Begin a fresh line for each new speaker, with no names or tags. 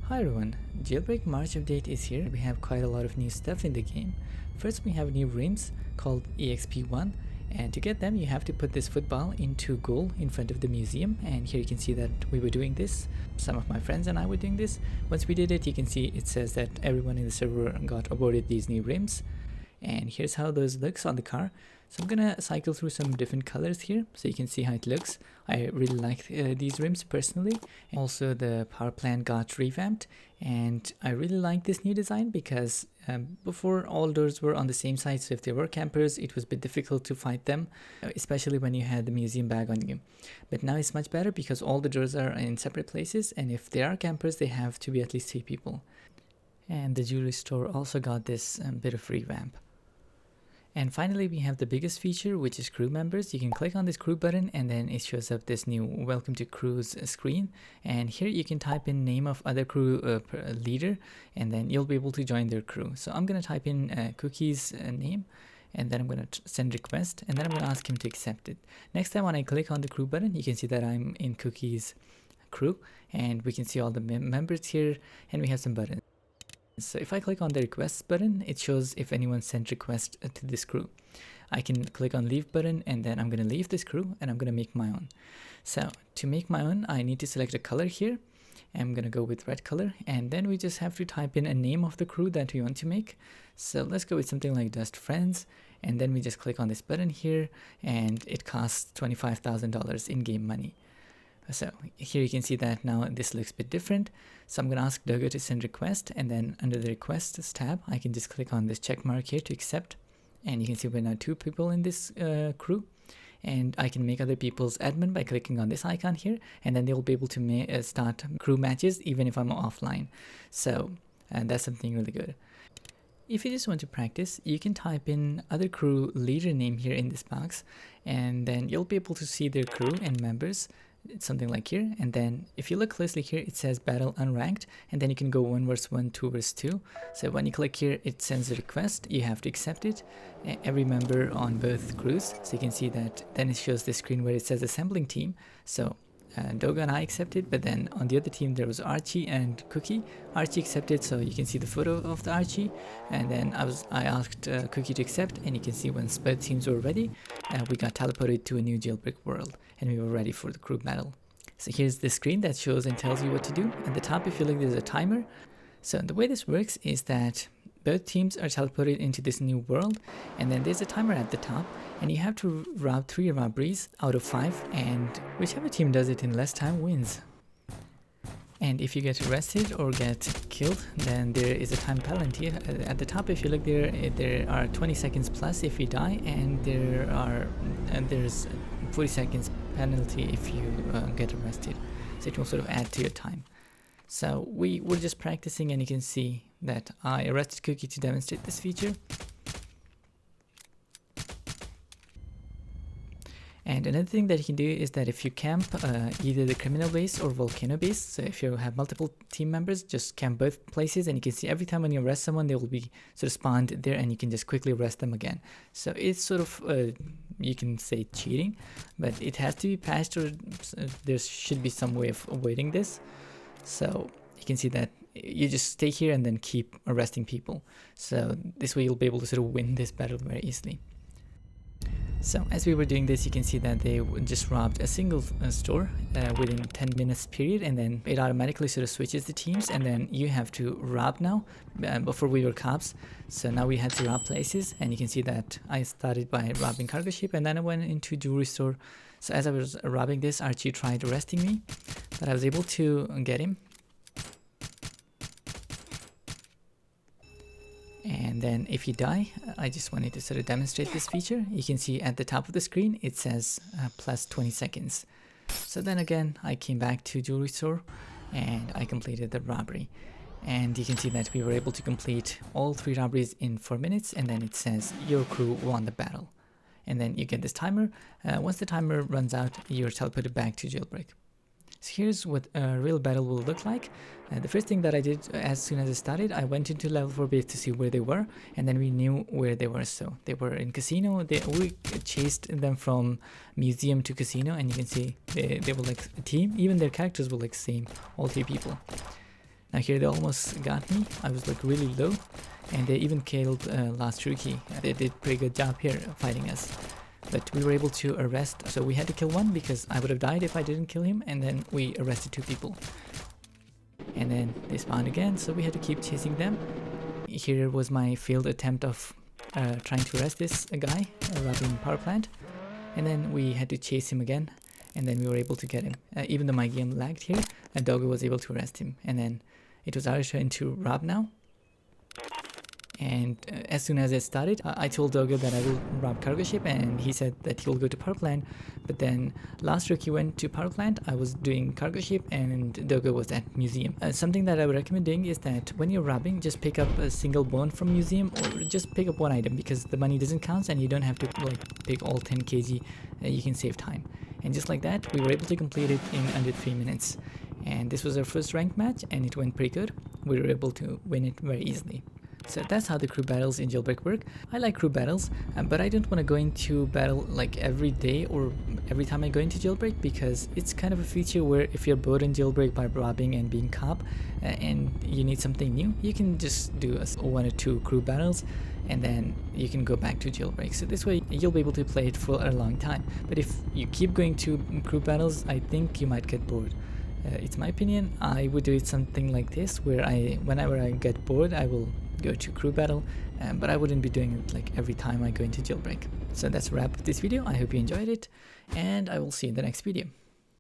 Hi everyone, Jailbreak March update is here. We have quite a lot of new stuff in the game. First we have new rims called EXP1, and to get them you have to put this football into goal in front of the museum, and here you can see that we were doing this. Some of my friends and I were doing this. Once we did it, you can see it says that everyone in the server got awarded these new rims, and here's how those looks on the car. So I'm gonna cycle through some different colors here so you can see how it looks. I really like these rims personally. Also the power plant got revamped, and I really like this new design because before all doors were on the same side, so if there were campers it was a bit difficult to fight them, especially when you had the museum bag on you. But now it's much better because all the doors are in separate places, and if there are campers they have to be at least 3 people. And the jewelry store also got this bit of revamp. And finally we have the biggest feature, which is crew members. You can click on this crew button and then it shows up this new welcome to crews screen, and here you can type in name of other crew leader, and then you'll be able to join their crew. So I'm going to type in Cookie's name, and then I'm going to send request, and then I'm going to ask him to accept it. Next time when I click on the crew button, you can see that I'm in Cookie's crew, and we can see all the members here, and we have some buttons. So if I click on the requests button, it shows if anyone sent request to this crew. I can click on leave button, and then I'm going to leave this crew and I'm going to make my own. So to make my own, I need to select a color here. I'm going to go with red color, and then we just have to type in a name of the crew that we want to make. So let's go with something like Just Friends, and then we just click on this button here, and it costs $25,000 in-game money. So here you can see that now this looks a bit different. So I'm going to ask Dogo to send request, and then under the requests tab I can just click on this check mark here to accept, and you can see we're now 2 people in this crew, and I can make other people's admin by clicking on this icon here, and then they'll be able to start crew matches even if I'm offline. So that's something really good. If you just want to practice, you can type in other crew leader name here in this box, and then you'll be able to see their crew and members. It's something like here, and then if you look closely here it says battle unranked, and then you can go 1 vs 1, 2 vs 2. So when you click here it sends a request, you have to accept it, every member on both crews. So you can see that then it shows the screen where it says assembling team. So Dogo and I accepted, but then on the other team there was Archie and Cookie. Archie accepted, so you can see the photo of the Archie, and then I asked Cookie to accept, and you can see once both teams were ready, we got teleported to a new Jailbreak world, and we were ready for the crew battle. So here's the screen that shows and tells you what to do. At the top, if you look, there's a timer. So the way this works is that both teams are teleported into this new world, and then there's a timer at the top, and you have to rob 3 robberies out of 5, and whichever team does it in less time wins. And if you get arrested or get killed, then there is a time penalty. At the top, if you look there are 20 seconds plus if you die, and there's 40 seconds penalty if you get arrested. So it will sort of add to your time. So we were just practicing, and you can see that I arrested Cookie to demonstrate this feature. And another thing that you can do is that if you camp either the criminal base or volcano base, so if you have multiple team members, just camp both places, and you can see every time when you arrest someone they will be sort of spawned there, and you can just quickly arrest them again. So it's sort of you can say cheating, but it has to be patched, or there should be some way of avoiding this. So you can see that you just stay here and then keep arresting people. So this way you'll be able to sort of win this battle very easily. So as we were doing this, you can see that they just robbed a single store within 10 minutes period, and then it automatically sort of switches the teams, and then you have to rob now. Before we were cops, so now we had to rob places, and you can see that I started by robbing cargo ship, and then I went into jewelry store. So as I was robbing this, Archie tried arresting me, but I was able to get him. And then if you die, I just wanted to sort of demonstrate this feature. You can see at the top of the screen it says plus 20 seconds. So then again I came back to jewelry store and I completed the robbery, and you can see that we were able to complete all 3 robberies in 4 minutes, and then it says your crew won the battle, and then you get this timer. Once the timer runs out, you're teleported back to Jailbreak. So here's what a real battle will look like. The first thing that I did as soon as I started, I went into level 4 base to see where they were, and then we knew where they were. So they were in casino. We chased them from museum to casino, and you can see they were like a team. Even their characters were like same, all 3 people. Now here they almost got me. I was like really low, and they even killed last rookie. They did pretty good job here fighting us. But we were able to arrest, so we had to kill one because I would have died if I didn't kill him, and then we arrested 2 people. And then they spawned again, so we had to keep chasing them. Here was my failed attempt of trying to arrest this guy robbing Powerplant. And then we had to chase him again, and then we were able to get him. Even though my game lagged here, Doggo was able to arrest him. And then it was our turn to rob now. And as soon as it started, I told Doggo that I will rob cargo ship, and he said that he will go to Powerplant. But then last rookie went to Powerplant, I was doing cargo ship, and Doggo was at museum. Something that I would recommend doing is that when you're robbing, just pick up a single bone from museum, or just pick up one item, because the money doesn't count and you don't have to like pick all 10 kg. You can save time. And just like that, we were able to complete it in under 3 minutes. And this was our first ranked match, and it went pretty good. We were able to win it very easily. So that's how the crew battles in Jailbreak work. I like crew battles, but I don't want to go into battle like every day or every time I go into Jailbreak, because it's kind of a feature where if you're bored in Jailbreak by robbing and being cop and you need something new, you can just do 1 or 2 crew battles and then you can go back to Jailbreak. So this way you'll be able to play it for a long time. But if you keep going to crew battles, I think you might get bored. It's my opinion. I would do it something like this, where whenever I get bored, I will go to crew battle, but I wouldn't be doing it like every time I go into Jailbreak. So that's a wrap of this video. I hope you enjoyed it, and I will see you in the next video.